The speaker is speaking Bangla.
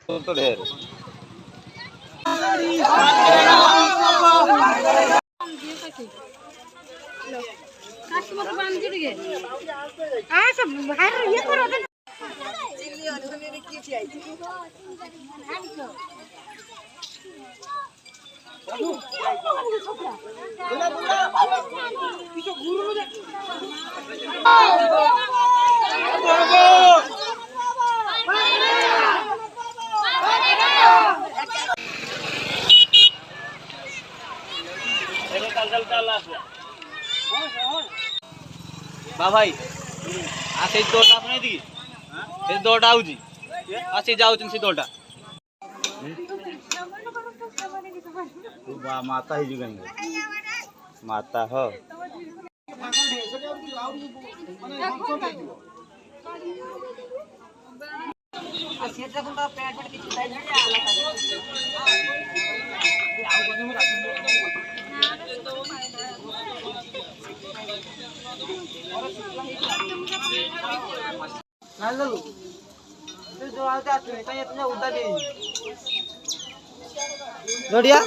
तो ढेर কাস্টমার বান জুড়ে গে আয় সব হার ইয়ে করো চিল্লি অনেক কি চাইছি भाई आसे दोटा अपने दी से दोटा आउजी आसे जाउचन से दोटा तू बा माता ही जुगन माता हो সেটা কোনটা প্যাড প্যাড কিছু তাই না আলাদা আউ কোন মে রাখি না লালু তুই তো আতে আতে তাই তুমি উদা দে নড়িয়া